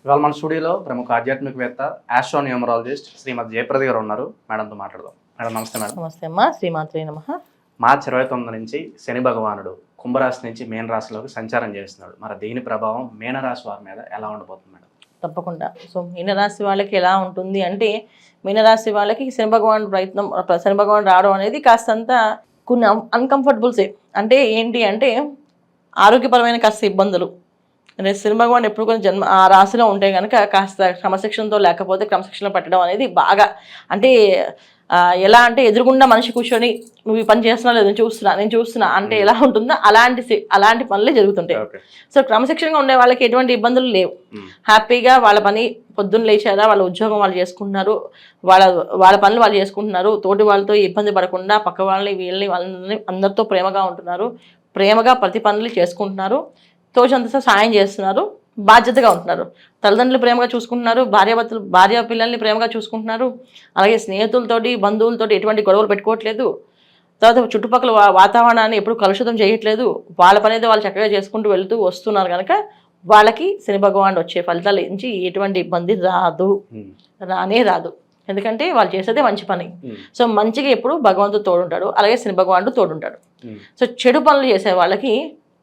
ఇవాళ మన స్టూడియోలో ప్రముఖ ఆధ్యాత్మికవేత్త ఆస్ట్రోన్యూమరాలజిస్ట్ శ్రీమతి జయప్రద గారు ఉన్నారు. మేడంతో మాట్లాడదాం. మేడం నమస్తే. మేడం నమస్తే అమ్మా. శ్రీమాత్రే నమః. మార్చి 29 నుంచి శని భగవానుడు కుంభరాశి నుంచి మీన రాశిలోకి సంచారం చేస్తున్నాడు. మరి దీని ప్రభావం మీనరాశి వారి మీద ఎలా ఉండబోతుంది మేడం? తప్పకుండా. సో మీనరాశి వాళ్ళకి ఎలా ఉంటుంది అంటే, మీనరాశి వాళ్ళకి శని భగవాన్ రావడం అనేది కాస్తంత కొన్ని అన్కంఫర్టబుల్సే. అంటే ఏంటి అంటే ఆరోగ్యపరమైన కాస్త ఇబ్బందులు. అంటే శని భగవాన్ ఎప్పుడు కొన్ని ఆ రాశిలో ఉంటే కనుక కాస్త క్రమశిక్షణతో లేకపోతే క్రమశిక్షణ పట్టడం అనేది బాగా అంటే ఎలా అంటే ఎదురుగుండా మనిషి కూర్చొని నువ్వు ఈ పని చేస్తున్నా లేదు నేను చూస్తున్నా అంటే ఎలా ఉంటుందో అలాంటి పనులే జరుగుతుంటాయి. సో క్రమశిక్షణగా ఉండే వాళ్ళకి ఎటువంటి ఇబ్బందులు లేవు. హ్యాపీగా వాళ్ళ పని పొద్దున్న లేచారా, వాళ్ళ ఉద్యోగం వాళ్ళు చేసుకుంటున్నారు, వాళ్ళ పనులు వాళ్ళు చేసుకుంటున్నారు, తోటి వాళ్ళతో ఇబ్బంది పడకుండా పక్క వాళ్ళని అందరితో ప్రేమగా ఉంటున్నారు, ప్రేమగా ప్రతి పనులు చేసుకుంటున్నారు, తోచంత సాయం చేస్తున్నారు, బాధ్యతగా ఉంటున్నారు, తల్లిదండ్రులు ప్రేమగా చూసుకుంటున్నారు, భార్య పిల్లల్ని ప్రేమగా చూసుకుంటున్నారు, అలాగే స్నేహితులతోటి బంధువులతోటి ఎటువంటి గొడవలు పెట్టుకోవట్లేదు, తర్వాత చుట్టుపక్కల వాతావరణాన్ని ఎప్పుడు కలుషితం చేయట్లేదు, వాళ్ళ పని అయితే వాళ్ళు చక్కగా చేసుకుంటూ వెళ్తూ వస్తున్నారు కనుక వాళ్ళకి శని భగవానుడు వచ్చే ఫలితాల నుంచి ఎటువంటి ఇబ్బంది రానే రాదు. ఎందుకంటే వాళ్ళు చేసేదే మంచి పని. సో మంచిగా ఎప్పుడు భగవంతుడు తోడుంటాడు, అలాగే శని భగవానుడు తోడుంటాడు. సో చెడు పనులు చేసే వాళ్ళకి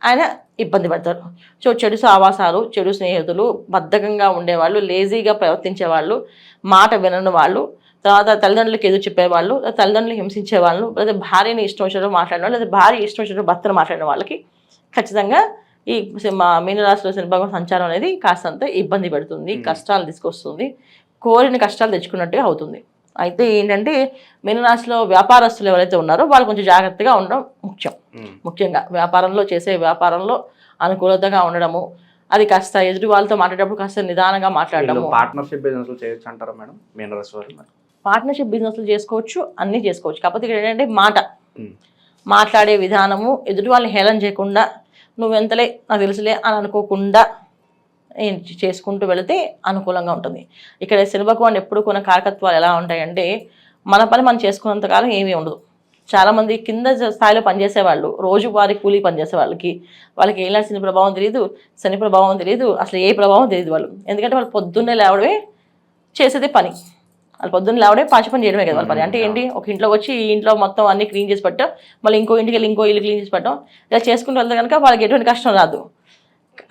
ఆయన ఇబ్బంది పడతారు. సో చెడు సావాసాలు, చెడు స్నేహితులు, బద్ధకంగా ఉండేవాళ్ళు, లేజీగా ప్రవర్తించేవాళ్ళు, మాట వినని వాళ్ళు, తర్వాత తల్లిదండ్రులకి ఎదురు చెప్పేవాళ్ళు, తల్లిదండ్రులు హింసించేవాళ్ళు, లేదా భార్యని ఇష్టం వచ్చినట్టు మాట్లాడిన వాళ్ళు, లేదా భార్య ఇష్టం వచ్చినట్టు భర్తను మాట్లాడిన వాళ్ళకి ఖచ్చితంగా ఈ మీనరాశిలో శని భగవాన్ సంచారం అనేది కాస్తంత ఇబ్బంది పెడుతుంది, కష్టాలు తీసుకొస్తుంది, కోరిన కష్టాలు తెచ్చుకున్నట్టుగా అవుతుంది. అయితే ఏంటంటే మీనరాశిలో వ్యాపారస్తులు ఎవరైతే ఉన్నారో వాళ్ళు కొంచెం జాగ్రత్తగా ఉండడం ముఖ్యంగా వ్యాపారంలో చేసే వ్యాపారంలో అనుకూలతగా ఉండడము, అది కాస్త ఎదుటి వాళ్ళతో మాట్లాడేటప్పుడు కాస్త నిదానంగా మాట్లాడడము. పార్ట్నర్షిప్ బిజినెస్ చేయొచ్చు అంటారా మేడం మీనరాశి వారు? పార్ట్నర్షిప్ బిజినెస్లు చేసుకోవచ్చు, అన్నీ చేసుకోవచ్చు. కాకపోతే ఇక్కడ ఏంటంటే మాట్లాడే విధానము, ఎదుటి వాళ్ళని హేళన చేయకుండా, నువ్వెంతలే నాకు తెలుసులే అని అనుకోకుండా చేసుకుంటూ వెళితే అనుకూలంగా ఉంటుంది. ఇక్కడ శని భగవాన్ ఎప్పుడు కొన్ని కారకత్వాలు ఎలా ఉంటాయంటే, మన పని మనం చేసుకున్నంతకాలం ఏమీ ఉండదు. చాలామంది కింద స్థాయిలో పనిచేసేవాళ్ళు, రోజువారీ కూలీ పనిచేసే వాళ్ళకి ఏలా శని ప్రభావం తెలియదు, శని ప్రభావం తెలియదు, అసలు ఏ ప్రభావం తెలియదు వాళ్ళు. ఎందుకంటే వాళ్ళు పొద్దున్నే లేవడమే చేసేదే పని. వాళ్ళు పొద్దున్న లేవడే పాచి పని చేయడమే కదా వాళ్ళ పని. అంటే ఏంటి, ఒక ఇంట్లోకి వచ్చి ఈ ఇంట్లో మొత్తం అన్ని క్లీన్ చేసి పెట్టడం, మళ్ళీ ఇంకో ఇంటికి వెళ్ళి ఇంకో ఇల్లు క్లీన్ చేసి పెట్టడం, ఇలా చేసుకుంటూ వెళ్తే కనుక వాళ్ళకి ఎటువంటి కష్టం రాదు.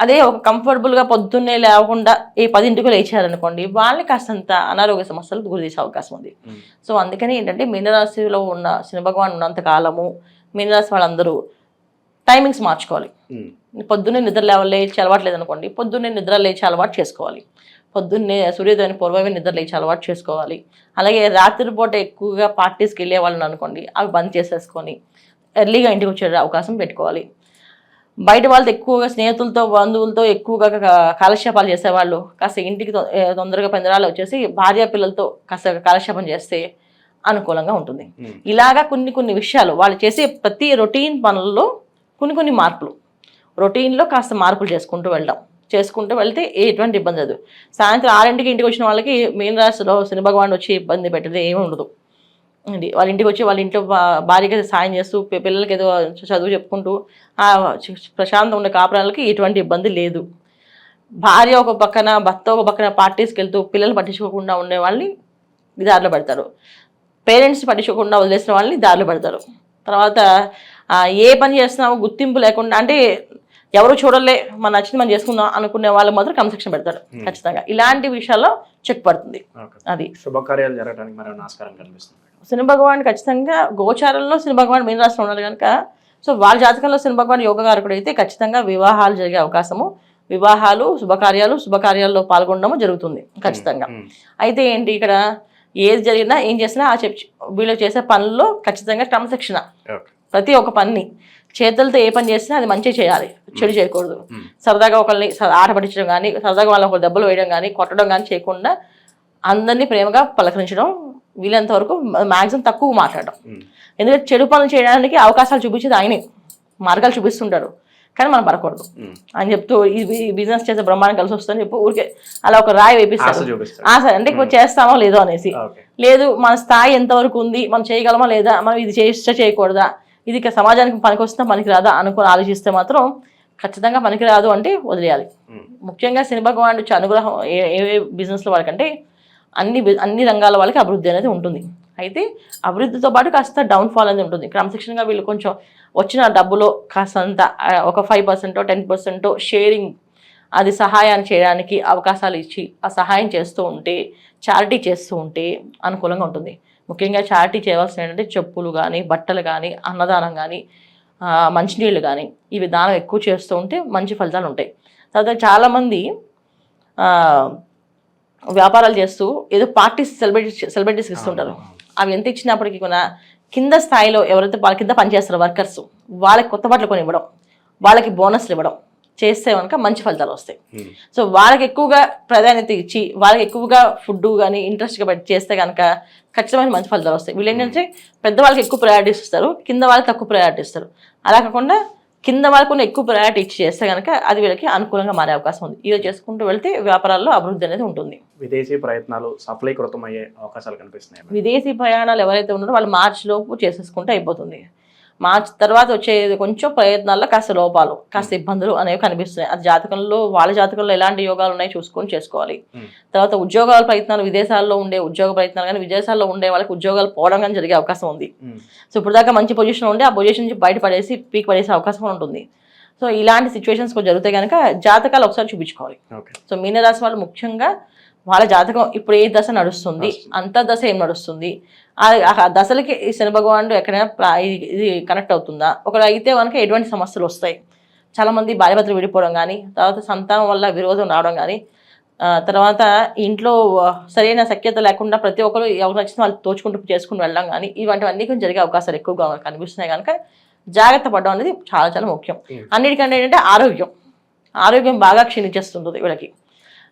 అదే ఒక కంఫర్టబుల్గా పొద్దున్నే లేకుండా 10ంటికి లేచారనుకోండి, వాళ్ళని కాస్తంత అనారోగ్య సమస్యలు గురి చేసే అవకాశం ఉంది. సో అందుకని ఏంటంటే మీనరాశిలో ఉన్న శని భగవాన్ ఉన్నంత కాలము మీనరాశి వాళ్ళందరూ టైమింగ్స్ మార్చుకోవాలి. పొద్దున్నే నిద్ర లేచి అలవాటు లేదనుకోండి, పొద్దున్నే నిద్ర లేచి అలవాటు చేసుకోవాలి, పొద్దున్నే సూర్యోదయం పూర్వమే నిద్ర లేచి అలవాటు చేసుకోవాలి. అలాగే రాత్రిపూట ఎక్కువగా పార్టీస్కి వెళ్ళే వాళ్ళని అనుకోండి, అవి బంద్ చేసేసుకొని ఎర్లీగా ఇంటికి వచ్చే అవకాశం పెట్టుకోవాలి. బయట వాళ్ళతో ఎక్కువగా స్నేహితులతో బంధువులతో ఎక్కువగా కాలక్షేపాలు చేసేవాళ్ళు కాస్త ఇంటికి తొందరగా పెందరాలు వచ్చేసి భార్య పిల్లలతో కాస్త కాలక్షేపం చేస్తే అనుకూలంగా ఉంటుంది. ఇలాగా కొన్ని విషయాలు వాళ్ళు చేసే ప్రతి రొటీన్ పనుల్లో కొన్ని మార్పులు, రొటీన్లో కాస్త మార్పులు చేసుకుంటూ వెళ్తే ఎటువంటి ఇబ్బంది లేదు. సాయంత్రం 6ంటికి ఇంటికి వచ్చిన వాళ్ళకి మీనరాశిలో శని భగవాన్ వచ్చి ఇబ్బంది పెట్టేది ఏమీ ఉండదు. వాళ్ళ ఇంటికి వచ్చి వాళ్ళ ఇంట్లో భార్యకి సాయం చేస్తూ పిల్లలకి ఏదో చదువు చెప్పుకుంటూ ప్రశాంతంగా ఉండే కాపురాలకి ఎటువంటి ఇబ్బంది లేదు. భార్య ఒక పక్కన భర్త ఒక పక్కన పార్టీస్కి వెళ్తూ పిల్లలు పట్టించుకోకుండా ఉండే వాళ్ళని దారిలో పెడతారు, పేరెంట్స్ పట్టించుకోకుండా వదిలేసిన వాళ్ళని దారిలో పెడతారు. తర్వాత ఏ పని చేస్తున్నామో గుర్తింపు లేకుండా, అంటే ఎవరు చూడలే మన నచ్చింది మనం చేసుకుందాం అనుకునే వాళ్ళు మాత్రం క్రమశిక్షణ పెడతారు. ఖచ్చితంగా ఇలాంటి విషయాల్లో చెక్ పడుతుంది. అది శుభకార్యాలు జరగడానికి మరి ఆస్కారం కనిపిస్తుంది. శని భగవాన్ ఖచ్చితంగా గోచారంలో శని భగవాన్ మీనరాశిలో ఉన్నారు కనుక, సో వాళ్ళ జాతకంలో శని భగవాన్ యోగకారకుడు అయితే ఖచ్చితంగా వివాహాలు జరిగే అవకాశము, వివాహాలు శుభకార్యాల్లో పాల్గొనడము జరుగుతుంది ఖచ్చితంగా. అయితే ఏంటి, ఇక్కడ ఏది జరిగినా ఏం చేసినా వీళ్ళు చేసే పనుల్లో ఖచ్చితంగా క్రమశిక్షణ, ప్రతి ఒక్క పని చేతులతో ఏ పని చేసినా అది మంచిగా చేయాలి, చెడు చేయకూడదు. సరదాగా ఒకరిని ఆట పట్టించడం కానీ, సరదాగా వాళ్ళని ఒక దెబ్బలు వేయడం కానీ, కొట్టడం కానీ చేయకుండా అందరినీ ప్రేమగా పలకరించడం, వీళ్ళంత వరకు మ్యాక్సిమం తక్కువ మాట్లాడడం. ఎందుకంటే చెడు పనులు చేయడానికి అవకాశాలు చూపించేది ఆయనే, మార్గాలు చూపిస్తుంటారు, కానీ మనం పడకూడదు అని చెప్తూ ఈ బిజినెస్ చేసే బ్రహ్మాండం కలిసి వస్తుందని చెప్పి ఊరికే అలా ఒక రాయి వేపిస్తారు. సరే అంటే ఇప్పుడు చేస్తామో లేదో అనేసి, లేదు మన స్థాయి ఎంతవరకు ఉంది, మనం చేయగలమా లేదా, మనం ఇది చేయకూడదా, ఇది సమాజానికి పనికి వస్తుందా పనికి రాదా అనుకుని ఆలోచిస్తే మాత్రం ఖచ్చితంగా పనికిరాదు అంటే వదిలేయాలి. ముఖ్యంగా శని భగవానుడు అనుగ్రహం ఏ బిజినెస్లో వాళ్ళకంటే అన్ని రంగాల వాళ్ళకి అభివృద్ధి అనేది ఉంటుంది. అయితే అభివృద్ధితో పాటు కాస్త డౌన్ఫాల్ అనేది ఉంటుంది. క్రమశిక్షణగా వీళ్ళు కొంచెం వచ్చిన డబ్బులో కాస్తంత ఒక 5% 10% షేరింగ్, అది సహాయాన్ని చేయడానికి అవకాశాలు ఇచ్చి ఆ సహాయం చేస్తూ ఉంటే, చారిటీ చేస్తూ ఉంటే అనుకూలంగా ఉంటుంది. ముఖ్యంగా చారిటీ చేయవలసిన ఏంటంటే చెప్పులు కానీ, బట్టలు కానీ, అన్నదానం కానీ, మంచినీళ్ళు కానీ, ఇవి దానం ఎక్కువ చేస్తూ ఉంటే మంచి ఫలితాలు ఉంటాయి. తర్వాత చాలామంది వ్యాపారాలు చేస్తూ ఏదో పార్టీస్ సెలబ్రిటీస్కి ఇస్తుంటారు. అవి ఎంత ఇచ్చినప్పటికీ కూడా కింద స్థాయిలో ఎవరైతే వాళ్ళ కింద పనిచేస్తారో వర్కర్స్, వాళ్ళకి కొత్త బట్టలు కొని ఇవ్వడం, వాళ్ళకి బోనస్లు ఇవ్వడం చేస్తే కనుక మంచి ఫలితాలు వస్తాయి. సో వాళ్ళకి ఎక్కువగా ప్రాధాన్యత ఇచ్చి వాళ్ళకి ఎక్కువగా ఫుడ్ కానీ ఇంట్రెస్ట్గా పెట్టి చేస్తే కనుక ఖచ్చితమైన మంచి ఫలితాలు వస్తాయి. వీళ్ళు ఏంటంటే పెద్దవాళ్ళకి ఎక్కువ ప్రయారిటీస్ ఇస్తారు, కింద వాళ్ళకి తక్కువ ప్రయారిటీ ఇస్తారు. అలా కాకుండా కింద వాళ్ళకు ఎక్కువ ప్రయారిటీ ఇచ్చి చేస్తే కనుక అది వీళ్ళకి అనుకూలంగా మారే అవకాశం ఉంది. ఇది చేసుకుంటూ వెళ్తే వ్యాపారాల్లో అభివృద్ధి అనేది ఉంటుంది. విదేశీ ప్రయత్నాలు సఫలీకృతం అయ్యే అవకాశాలు కనిపిస్తున్నాయి. విదేశీ ప్రయాణాలు ఎవరైతే ఉన్నారో వాళ్ళు మార్చి లోపు చేసేసుకుంటే అయిపోతుంది. మార్చి తర్వాత వచ్చేది కొంచెం ప్రయత్నాల్లో కాస్త లోపాలు, కాస్త ఇబ్బందులు అనేవి కనిపిస్తున్నాయి. అది జాతకంలో, వాళ్ళ జాతకంలో ఎలాంటి యోగాలు ఉన్నాయి చూసుకొని చేసుకోవాలి. తర్వాత ఉద్యోగాల ప్రయత్నాలు, విదేశాల్లో ఉండే ఉద్యోగ ప్రయత్నాలు కానీ, విదేశాల్లో ఉండే వాళ్ళకి ఉద్యోగాలు పోవడం కానీ జరిగే అవకాశం ఉంది. సో ఇప్పుడు దాకా మంచి పొజిషన్ ఉండి ఆ పొజిషన్ నుంచి బయటపడేసి పీక్ పడేసే అవకాశం ఉంటుంది. సో ఇలాంటి సిచ్యువేషన్స్ జరిగితే కనుక జాతకాలు ఒకసారి చూపించుకోవాలి. సో మీనరాశి వాళ్ళు ముఖ్యంగా వాళ్ళ జాతకం ఇప్పుడు ఏ దశ నడుస్తుంది, అంతర్దశ ఏం నడుస్తుంది, ఆ దశలకి ఈ శని భగవానుడు ఎక్కడైనా ఇది కనెక్ట్ అవుతుందా, ఒకటి అయితే కనుక ఎటువంటి సమస్యలు వస్తాయి. చాలామంది భార్యాభర్తలు విడిపోవడం కానీ, తర్వాత సంతానం వల్ల విరోధం రావడం కానీ, తర్వాత ఇంట్లో సరైన సఖ్యత లేకుండా ప్రతి ఒక్కరు ఎవరు నచ్చిన వాళ్ళు తోచుకుంటూ చేసుకుని వెళ్ళడం కానీ, ఇవంటివన్నీ కొంచెం జరిగే అవకాశాలు ఎక్కువగా కనిపిస్తున్నాయి. కనుక జాగ్రత్త పడడం అనేది చాలా చాలా ముఖ్యం. అన్నిటికంటే ఏంటంటే ఆరోగ్యం బాగా క్షీణించేస్తుంటుంది వీళ్ళకి.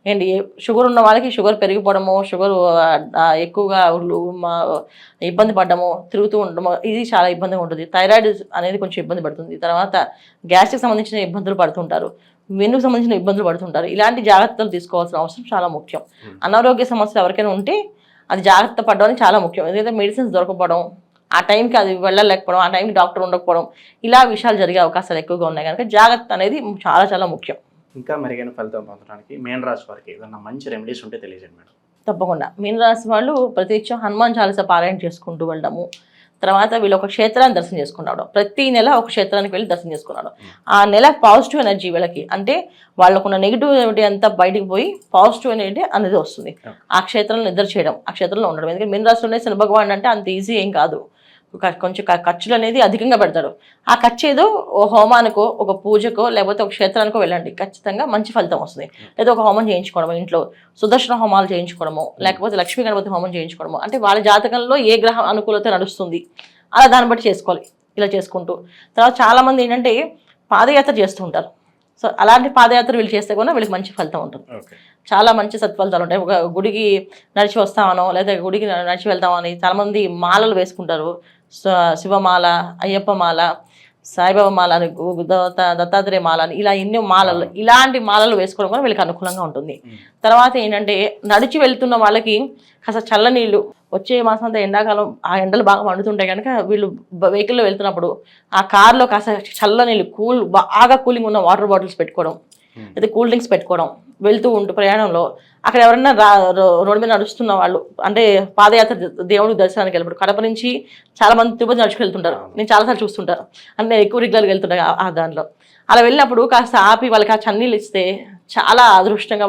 ఏంటి షుగర్ ఉన్న వాళ్ళకి షుగర్ పెరిగిపోవడము, షుగర్ ఎక్కువగా ఇబ్బంది పడడము, తిరుగుతూ ఉండడము, ఇది చాలా ఇబ్బందిగా ఉంటుంది. థైరాయిడ్ అనేది కొంచెం ఇబ్బంది పడుతుంది. తర్వాత గ్యాస్ట్రిక్ సంబంధించిన ఇబ్బందులు పడుతుంటారు, వెన్నుకు సంబంధించిన ఇబ్బందులు పడుతుంటారు. ఇలాంటి జాగ్రత్తలు తీసుకోవాల్సిన అవసరం చాలా ముఖ్యం. అనారోగ్య సమస్యలు ఎవరికైనా ఉంటే అది జాగ్రత్త పడడం చాలా ముఖ్యం. ఎందుకంటే మెడిసిన్స్ దొరకపోవడం, ఆ టైంకి అది వెళ్ళలేకపోవడం, ఆ టైంకి డాక్టర్ ఉండకపోవడం, ఇలా విషయాలు జరిగే అవకాశాలు ఎక్కువగా ఉన్నాయి. కనుక జాగ్రత్త అనేది చాలా చాలా ముఖ్యం. ఇంకా మెరుగైన ఫలితం పొందడానికి మీనరాశి వారికి ఏదన్నా మంచి రెమెడీస్ ఉంటే తెలియజేయండి మేడం. తప్పకుండా. మీనరాశి వాళ్ళు ప్రతినిత్యం హనుమాన్ చాలీసా పారాయణ చేసుకుంటూ వెళ్ళడము, తర్వాత వీళ్ళు ఒక క్షేత్రాన్ని దర్శనం చేసుకున్నాడు, ప్రతి నెల ఒక క్షేత్రానికి వెళ్ళి దర్శనం చేసుకున్నాడు. ఆ నెల పాజిటివ్ ఎనర్జీ వీళ్ళకి, అంటే వాళ్ళకున్న నెగిటివిటీ అంతా బయటికి పోయి పాజిటివ్ ఎనర్జీ అనేది వస్తుంది. ఆ క్షేత్రంలో నిద్ర చేయడం, ఆ క్షేత్రంలో ఉండడం. ఎందుకంటే మీనరాశిలోనే శని భగవాన్ అంటే అంత ఈజీ ఏం కాదు, కొంచెం ఖర్చులు అనేది అధికంగా పెడతాడు. ఆ ఖర్చు ఏదో ఓ హోమానికో, ఒక పూజకో, లేకపోతే ఒక క్షేత్రానికో వెళ్ళండి, ఖచ్చితంగా మంచి ఫలితం వస్తుంది. లేదా ఒక హోమం చేయించుకోవడము, ఇంట్లో సుదర్శన హోమాలు చేయించుకోవడము, లేకపోతే లక్ష్మీ గణపతి హోమం చేయించుకోవడము, అంటే వాళ్ళ జాతకంలో ఏ గ్రహం అనుకూలత నడుస్తుంది అలా దాన్ని బట్టి చేసుకోవాలి. ఇలా చేసుకుంటూ తర్వాత చాలామంది ఏంటంటే పాదయాత్ర చేస్తూ ఉంటారు. సో అలాంటి పాదయాత్ర వీళ్ళు చేస్తే కూడా వీళ్ళకి మంచి ఫలితం ఉంటుంది. చాలా మంచి సత్ఫలితాలు ఉంటాయి. ఒక గుడికి నడిచి వస్తామనో లేదా గుడికి నడిచి వెళ్తామని చాలామంది మాలలు వేసుకుంటారు. శివమాల, అయ్యప్ప మాల, సాయిబాబా మాల అని, దత్తాత్రేయ మాల అని, ఇలా ఎన్నో మాలలు, ఇలాంటి మాలలు వేసుకోవడం కూడా వీళ్ళకి అనుకూలంగా ఉంటుంది. తర్వాత ఏంటంటే నడిచి వెళ్తున్న వాళ్ళకి కాస్త చల్లనీళ్ళు, వచ్చే మాసం అంతా ఎండాకాలం ఆ ఎండలు బాగా మండుతుంటాయి కనుక వీళ్ళు వెహికల్లో వెళ్తున్నప్పుడు ఆ కార్లో కాస్త చల్లనీళ్ళు, బాగా కూలింగ్ ఉన్న వాటర్ బాటిల్స్ పెట్టుకోవడం, లేదా కూల్ డ్రింక్స్ పెట్టుకోవడం, వెళ్తూ ఉంటూ ప్రయాణంలో అక్కడ ఎవరైనా రోడ్డు మీద నడుస్తున్న వాళ్ళు, అంటే పాదయాత్ర దేవుడి దర్శనానికి వెళ్ళినప్పుడు కడప నుంచి చాలా మంది తిరుపతి నడుచుకు వెళ్తుంటారు, నేను చాలాసార్లు చూస్తుంటాను, అంటే ఎక్కువ రెగ్యులర్గా వెళ్తుంటాను ఆ దాంట్లో. అలా వెళ్ళినప్పుడు కాస్త ఆపి వాళ్ళకి ఆ చన్నీళ్ళు ఇస్తే చాలా అదృష్టంగా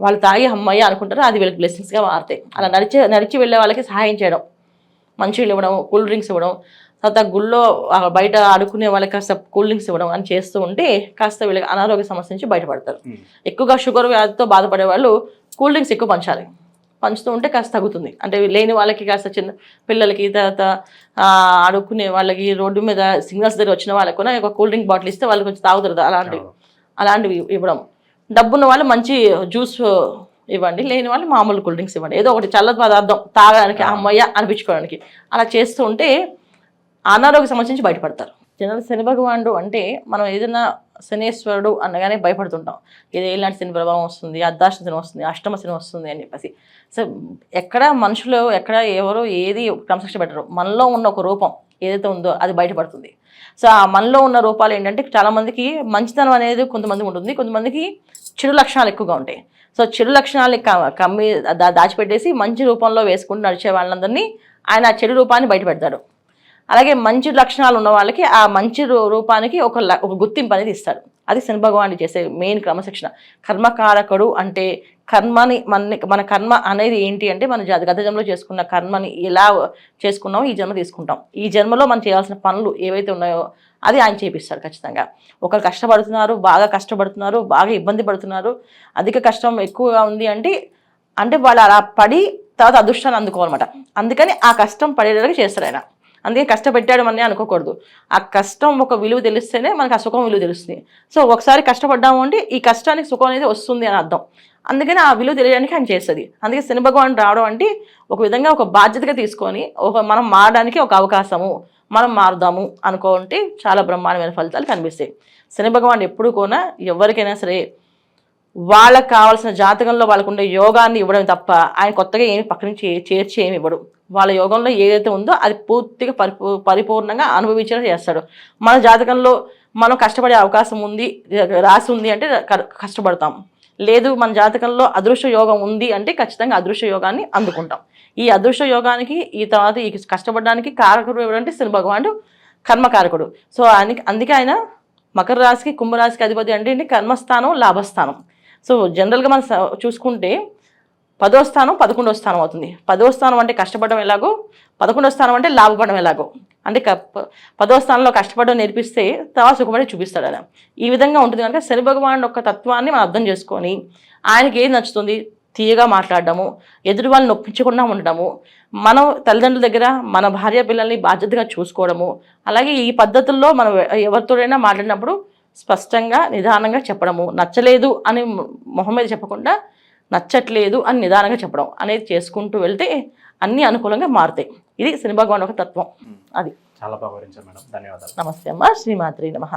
వాళ్ళు తాగి అమ్మయ్య అనుకుంటారు, అది వీళ్ళకి బ్లెస్సింగ్స్గా మారుతాయి. అలా నడిచి వెళ్ళే వాళ్ళకి సహాయం చేయడం, మంచినీళ్ళు ఇవ్వడం, కూల్ డ్రింక్స్ ఇవ్వడం, తర్వాత గుళ్ళో బయట ఆడుకునే వాళ్ళకి కాస్త కూల్ డ్రింక్స్ ఇవ్వడం అని చేస్తూ ఉంటే కాస్త వీళ్ళకి అనారోగ్య సమస్య నుంచి బయటపడతారు. ఎక్కువగా షుగర్ వ్యాధితో బాధపడే వాళ్ళు కూల్ డ్రింక్స్ ఎక్కువ పంచుతూ ఉంటే కాస్త తగ్గుతుంది. అంటే లేని వాళ్ళకి కాస్త చిన్న పిల్లలకి, తర్వాత ఆడుకునే వాళ్ళకి, రోడ్డు మీద సిగ్నల్స్ దగ్గర వచ్చిన వాళ్ళకి కూడా ఒక కూల్ డ్రింక్ బాటిల్ ఇస్తే వాళ్ళు కొంచెం తాగుతారు. అలాంటివి ఇవ్వడం. డబ్బున్న వాళ్ళు మంచి జ్యూస్ ఇవ్వండి, లేని వాళ్ళు మామూలు కూల్ డ్రింక్స్ ఇవ్వండి, ఏదో ఒకటి చల్ల పదార్థం తాగడానికి అమ్మయ్య అనిపించుకోవడానికి. అలా చేస్తూ ఉంటే అనారోగ్య సమస్య నుంచి బయటపడతారు. జనరల్ శని భగవానుడు అంటే మనం ఏదైనా శనేశ్వరుడు అనగానే భయపడుతుంటాం, ఇది ఇలాంటి శని ప్రభావం వస్తుంది, అర్ధాష్ట శని వస్తుంది, అష్టమ శని వస్తుంది అని చెప్పేసి. సో ఎక్కడ మనుషులు ఎక్కడ ఎవరు ఏది క్రమశిక్షణ పెట్టరు, మనలో ఉన్న ఒక రూపం ఏదైతే ఉందో అది బయటపడుతుంది. సో ఆ మనలో ఉన్న రూపాలు ఏంటంటే చాలామందికి మంచితనం అనేది కొంతమందికి ఉంటుంది, కొంతమందికి చెడు లక్షణాలు ఎక్కువగా ఉంటాయి. సో చెడు లక్షణాలని కమ్మి దాచిపెట్టేసి మంచి రూపంలో వేసుకుంటూ నడిచే వాళ్ళందరినీ ఆయన ఆ చెడు రూపాన్ని బయటపెడతాడు. అలాగే మంచి లక్షణాలు ఉన్న వాళ్ళకి ఆ మంచి రూపానికి ఒక గుర్తింపు అనేది ఇస్తాడు. అది శని భగవానుడు చేసే మెయిన్ క్రమశిక్షణ. కర్మకారకుడు అంటే కర్మని మన కర్మ అనేది ఏంటి అంటే మన గత జన్మలో చేసుకున్న కర్మని ఎలా చేసుకున్నామో ఈ జన్మ తీసుకుంటాం. ఈ జన్మలో మనం చేయాల్సిన పనులు ఏవైతే ఉన్నాయో అది ఆయన చేపిస్తాడు ఖచ్చితంగా. ఒకరు కష్టపడుతున్నారు, బాగా ఇబ్బంది పడుతున్నారు, అధిక కష్టం ఎక్కువగా ఉంది అంటే వాళ్ళు అలా పడి తర్వాత అదృష్టాన్ని అందుకోవాలన్నమాట. అందుకని ఆ కష్టం పడేలాగా చేస్తాడు ఆయన. అందుకే కష్టపెట్టాడు అని అనుకోకూడదు. ఆ కష్టం ఒక విలువ తెలిస్తేనే మనకు ఆ సుఖం విలువ తెలుస్తుంది. సో ఒకసారి కష్టపడ్డాము అంటే ఈ కష్టానికి సుఖం అనేది వస్తుంది అని అర్థం. అందుకని ఆ విలువ తెలియడానికి ఆయన చేస్తుంది. అందుకే శని భగవానుడు రావడం అంటే ఒక విధంగా ఒక బాధ్యతగా తీసుకొని మనం మారడానికి ఒక అవకాశము, మనం మారుదాము అనుకుంటే చాలా బ్రహ్మాండమైన ఫలితాలు కనిపిస్తాయి. శని భగవానుడు ఎప్పుడు కూడా ఎవరికైనా సరే వాళ్ళకి కావాల్సిన జాతకంలో వాళ్ళకు ఉండే యోగాన్ని ఇవ్వడం తప్ప ఆయన కొత్తగా ఏమి పక్క నుంచి చేర్చి ఏమి ఇవ్వడు. వాళ్ళ యోగంలో ఏదైతే ఉందో అది పూర్తిగా పరిపూర్ణంగా అనుభవించేలా చేస్తాడు. మన జాతకంలో మనం కష్టపడే అవకాశం ఉంది, రాసి ఉంది అంటే కష్టపడతాం. లేదు మన జాతకంలో అదృశ్య యోగం ఉంది అంటే ఖచ్చితంగా అదృశ్య యోగాన్ని అందుకుంటాం. ఈ అదృశ్య యోగానికి ఈ తర్వాత ఈ కష్టపడడానికి కారకుడు ఎవరంటే శని భగవానుడు కర్మకారకుడు. సో అందుకే ఆయన మకర రాశికి కుంభరాశికి అధిపతి అంటే కర్మస్థానం, లాభస్థానం. సో జనరల్గా మనం చూసుకుంటే 10వ స్థానం 11వ స్థానం అవుతుంది. 10వ స్థానం అంటే కష్టపడడం ఎలాగో, 11వ స్థానం అంటే లాభపడడం ఎలాగో. అంటే 10వ స్థానంలో కష్టపడడం నేర్పిస్తే తర్వాత సుఖపడి చూపిస్తాడు ఆయన. ఈ విధంగా ఉంటుంది కనుక శని భగవానుడు యొక్క తత్వాన్ని మనం అర్థం చేసుకొని ఆయనకి ఏది నచ్చుతుంది తీయగా మాట్లాడడము, ఎదుటి వాళ్ళని నొప్పించకుండా ఉండడము, మనం తల్లిదండ్రుల దగ్గర మన భార్య పిల్లల్ని బాధ్యతగా చూసుకోవడము, అలాగే ఈ పద్ధతుల్లో మనం ఎవరితోనైనా మాట్లాడినప్పుడు స్పష్టంగా నిదానంగా చెప్పడము, నచ్చలేదు అని మొహం మీద చెప్పకుండా నచ్చట్లేదు అని నిదానంగా చెప్పడం అనేది చేసుకుంటూ వెళ్తే అన్నీ అనుకూలంగా మారుతాయి. ఇది శని భగవాన్ ఒక తత్వం. అది చాలా బాగా వివరించారు మేడం, ధన్యవాదాలు. నమస్తే అమ్మ. శ్రీమాత్రి నమః.